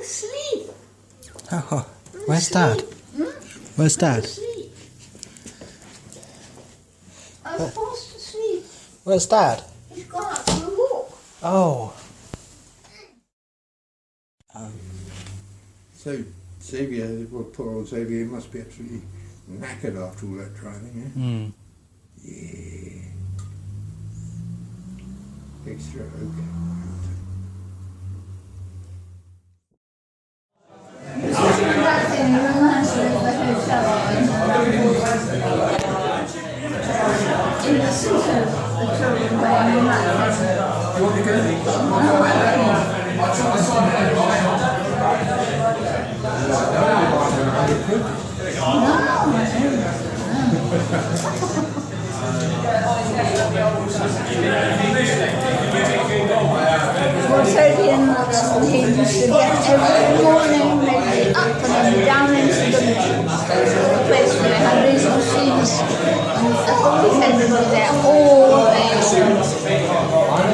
asleep. Oh, where's Dad? Where's Dad? I was fast asleep. Where's Dad? He's gone out for a walk. Oh. So Xavier, well, poor old Xavier must be absolutely knackered after all that driving, Mm. Yeah. Big stroke. Rotating and he used to get every morning, maybe up and then down into the place where they had these machines. And at the weekend we were there all day. I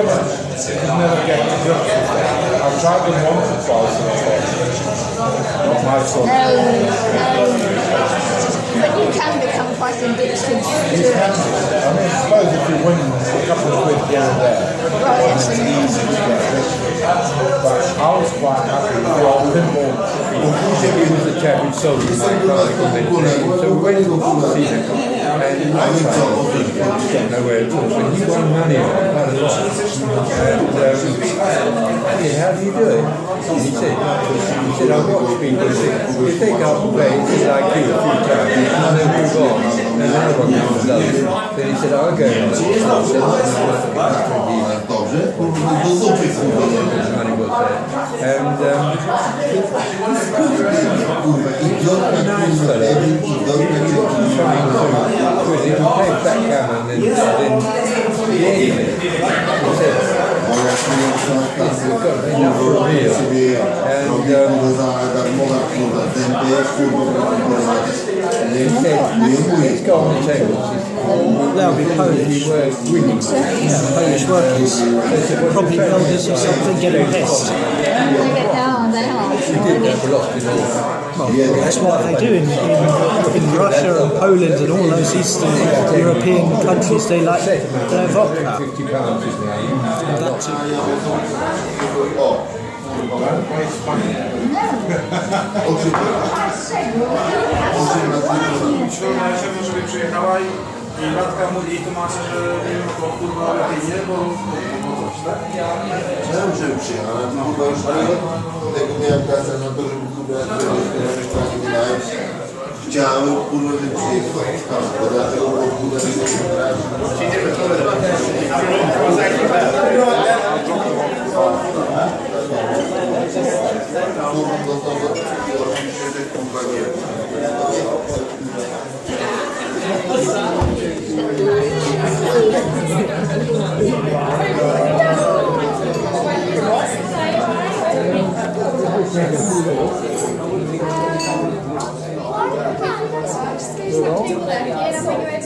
never get to grips with that. I've tried them once or twice and I thought, not my sort. No. But you can become quite addicted to it. I mean, I suppose if you win a couple of quid here and there, Well, yes, it's easy to get addicted. But I was quite happy with a bit more. He was the chap who sold me my car. So we went to see him. And I tried nowhere at all. But he won money on it, quite a lot. And hey, how do you do it? And he said, I watch people. You take out the way, he said, I queue a few times. And then move on. And another one comes and does it. Then he said, I'll go on. Money was there. And nice fellow. He wasn't trying to, because he came back down and then he said, we've got enough for a meal. And he said, let's go on the table. That'll be Polish. Polish workers. Probably builders or something getting pissed. they are. He did that for lots of Well, that's what they do in Russia and Poland and all those Eastern European countries. They like their vodka. £50 is now. And that I matka mówi, tłumaczy, że nie ma kurwa lepiej nie, bo coś, tak? Chciałem, żeby przyjechał, ale to chyba już tego miałem kasę na to, żeby kurwa nie wydałem. Chciałem kurwa, żeby przyjechał. Dlatego było kurwa nie wygrać.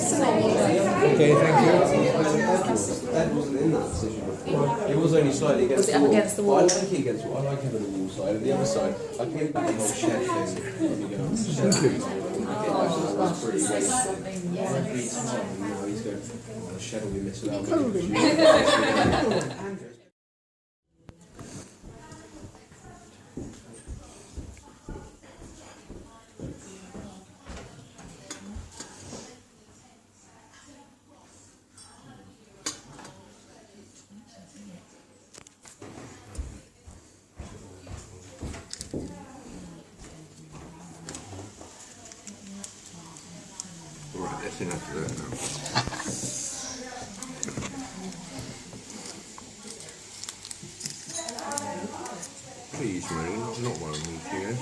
Okay, thank you. That wasn't in that position before. He was only slightly against the wall. Against the wall? I like it against the wall. I like having a wall side. And the other side, I came back the whole shed thing. Thank you. Every time, he's going, oh, the shed will be missing out. Right, that's enough of that now. Please, Mary, not one of these here.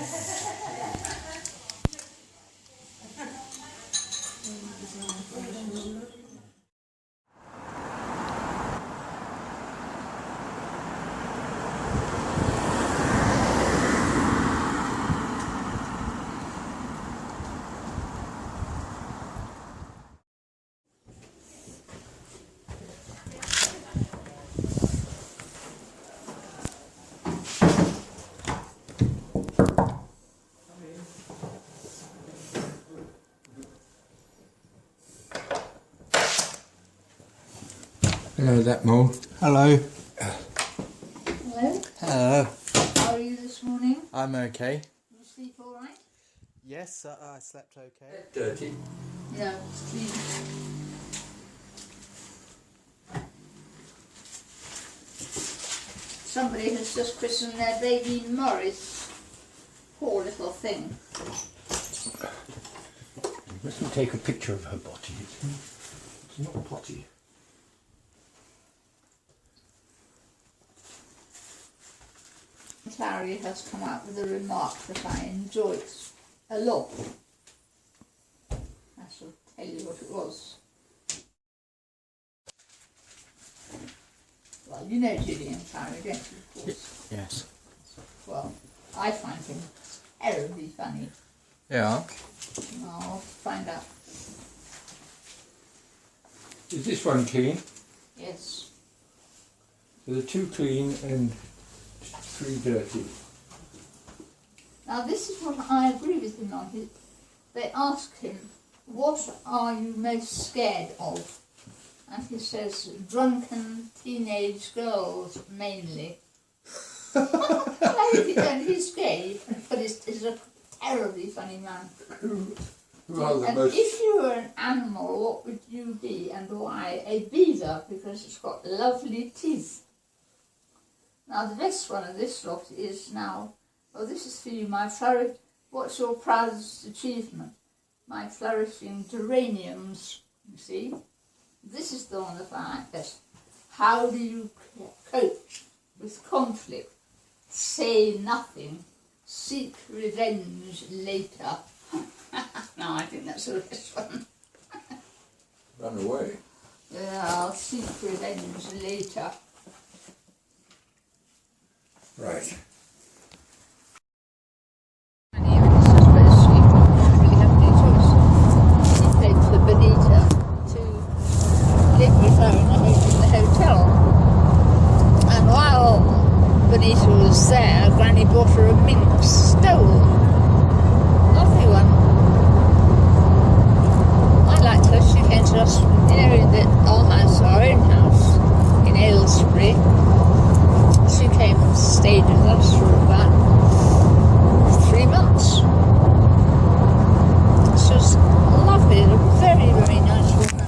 Hello, that mole. Hello. Hello? Hello. How are you this morning? I'm okay. You sleep all right? Yes, I slept okay. Dirty. No, it's clean. Somebody has just christened their baby Morris. Poor little thing. You mustn't take a picture of her body. It's not potty. Clary has come out with a remark that I enjoyed a lot. I shall tell you what it was. Well, you know Julian Clary, don't you, of course? Yes. Well, I find him terribly funny. Yeah. I'll find out. Is this one clean? Yes. So the 2 clean and 3 dirty. Now this is what I agree with him on. They ask him, what are you most scared of? And he says, drunken teenage girls, mainly. And he's gay, but he's a terribly funny man. Who are the And most... if you were an animal, what would you be and why? A beaver, because it's got lovely teeth. Now the best one of this lot is now, well, this is for you, my flourish. What's your proudest achievement? My flourishing geraniums, you see. This is the one that I like best. How do you cope with conflict? Say nothing. Seek revenge later. No, I think that's the best one. Run away. Yeah, I'll seek revenge later. Right. Benita to live with her in the hotel. And while Benita was there, Granny bought her a mink stole. Lovely one. I liked her. She came to us, you know, in our own house in Aylesbury. She came and stayed with us for about 3 months. She was lovely, a very, very nice woman.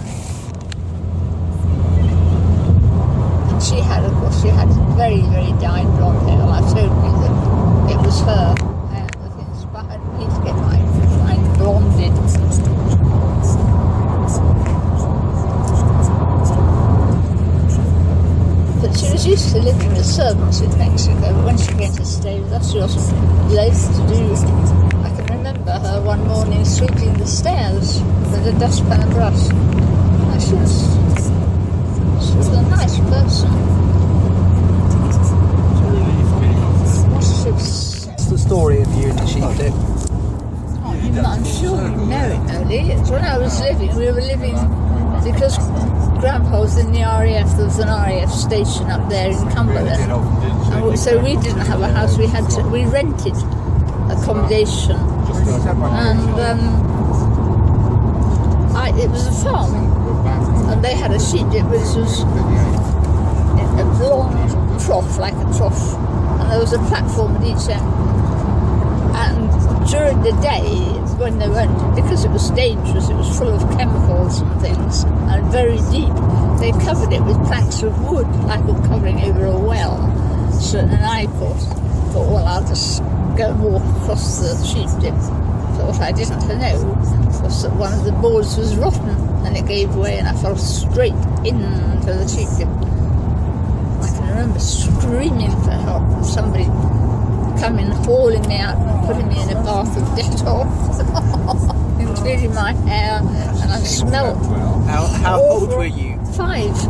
And she had, of course, very, very dyed blonde hair. I told you that it was her that inspired me to get mine blonded. But she was used to living with servants in Mexico, but when she came to stay with us, she wasn't loath to do it. I can remember her one morning sweeping the stairs with a dustpan and brush. And she was a nice person. What's the story of you and the sheep? I'm sure you know it, Molly. It's when I was living, we were living, because Grandpa was in the RAF, there was an RAF station up there in Cumberland. And so we didn't have a house, we rented accommodation. And it was a farm. And they had a sheep dip, which was a long trough, like a trough. And there was a platform at each end. And during the day, when they weren't, because it was dangerous, it was full of chemicals and things, and very deep, they covered it with planks of wood, like we're covering over a well. So, and I thought, well, I'll just go and walk across the sheep dip. But what I didn't know was that one of the boards was rotten, and it gave way, and I fell straight into the sheep dip. I can remember screaming for help, and somebody coming, hauling me out and putting me in a bath of Dettol, including my hair, and I smelled. How old were you? 5.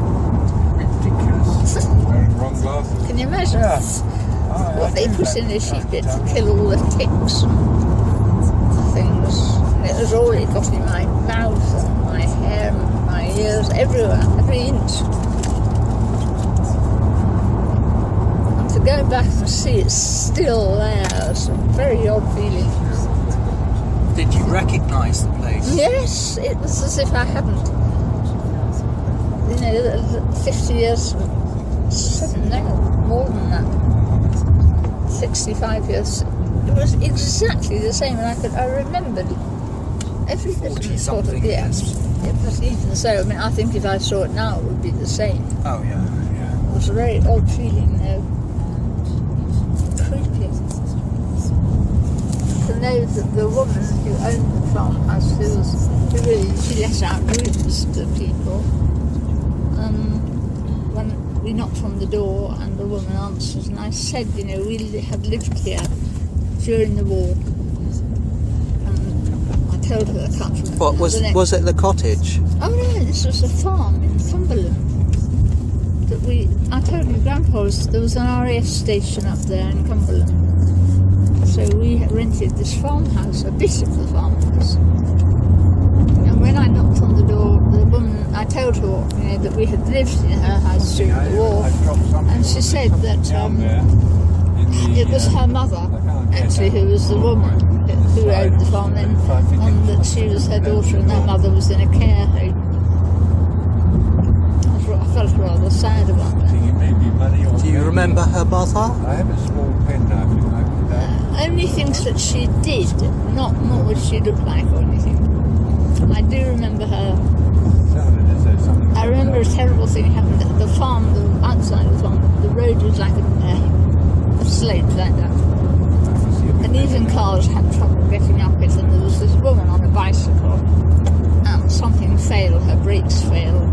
Ridiculous. Wearing wrong glasses. Can you imagine what they put in the sheep dip to kill all the ticks and things? And it was all it got in my mouth and my hair and my ears, everywhere, every inch. Go back and see it's still there. It's a very odd feeling. Did you recognise the place? Yes, it was as if I hadn't. 50 years, no, more than that, 65 years. It was exactly the same, and I remembered every little sort of, yes. But even so, I mean, I think if I saw it now, it would be the same. Oh, yeah. It was a very odd feeling, creepy. To know that the woman who owned the farmhouse, she let out rooms to people. When we knocked on the door and the woman answered, and I said, we had lived here during the war. I told her, I can't remember. What was it? The cottage? Oh no, this was a farm in Cumberland. I told you, Grandpa, there was an RAF station up there in Cumberland. So we rented this farmhouse, a bit of the farmhouse. And when I knocked on the door, the woman, I told her that we had lived in her house during the war, and she said that it was her mother, actually, who was the woman who owned the farm then, and that she was her daughter and her mother was in a care home. I felt rather sad about that. Do you remember her mother? I have a small pen knife in my bag. Only things that she did, not what she looked like or anything. I do remember her. I remember a terrible thing happened at the farm, the outside of the farm. The road was like a slate like that. And even cars had trouble getting up it, and there was this woman on a bicycle, and something failed, her brakes failed,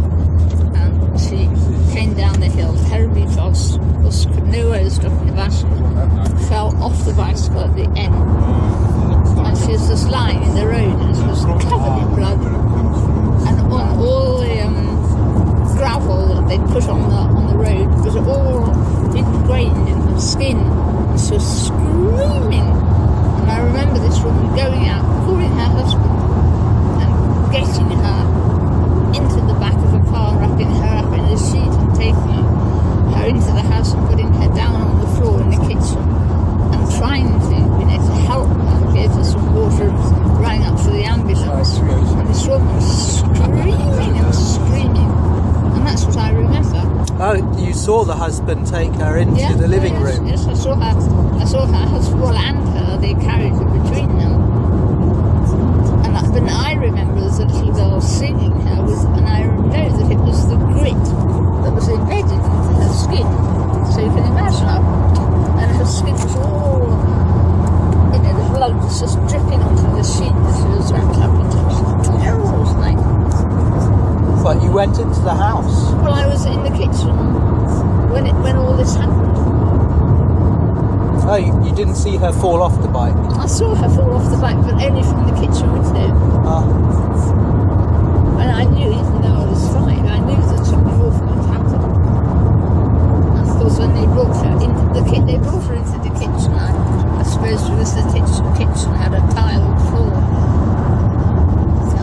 and she came down the hill terribly fast, was nowhere to stop in the bicycle, fell off the bicycle at the end, and she was just lying in the road, and she was covered in blood, and on all the gravel that they put on the road was all ingrained in her skin, and she was screaming. And I remember this woman going out, calling her husband, and getting her into the back of a car, wrapping her up in a sheet and taking her into the house and putting her down on the floor in the kitchen and trying to help her, give her some water, and rang up for the ambulance. And this woman was screaming and screaming, and that's what I remember. Oh, you saw the husband take her into the living room? Yes, I saw her husband, and her, they carried her between them. And then I remember as a little girl singing her, and I know that it was the grit that was embedded into her skin. So you can imagine her, and her skin was all, the blood was just dripping onto the sheet that she was wrapped up into. It was a terrible thing. But you went into the house? Well, I was in the kitchen when all this happened. Oh, you didn't see her fall off the bike? I saw her fall off the bike, but only from the kitchen window. And I knew, even though I was fine, I knew that something awful had happened. And of course, when they brought her into the kitchen, I suppose because the kitchen had a tiled floor.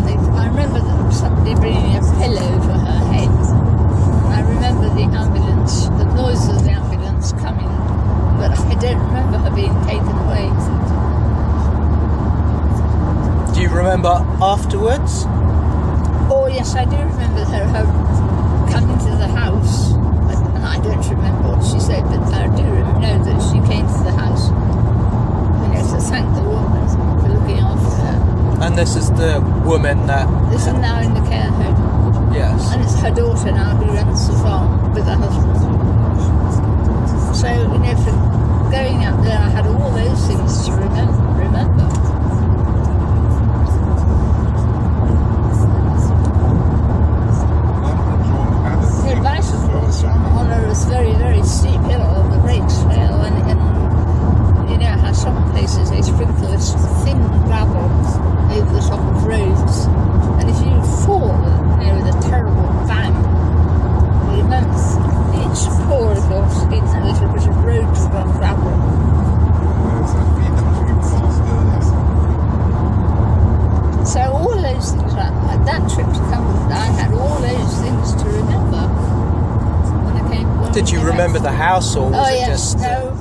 I remember somebody bringing a pillow to her head. And I remember the ambulance, the noise of the ambulance coming, but I don't remember her being taken away. Do you remember afterwards? Oh yes, I do remember her coming to the house, and I don't remember what she said, but I do know that she came to the house, to thank the woman for looking after her. And this is the woman that... This is now in the care home. Yes. And it's her daughter now who runs the farm with her husband. So, for going out there, I had all those things to remember. The bicycles on a very, very steep hill, on the brakes fail, and how some places they sprinkle this thin gravel over the top of roads, and if you fall, with a terrible bang, remember each poor little skin, a little bit of road gravel. So all those things, like that trip to Cumberland, I had all those things to remember when I came. Did you remember the house, or was it just? No.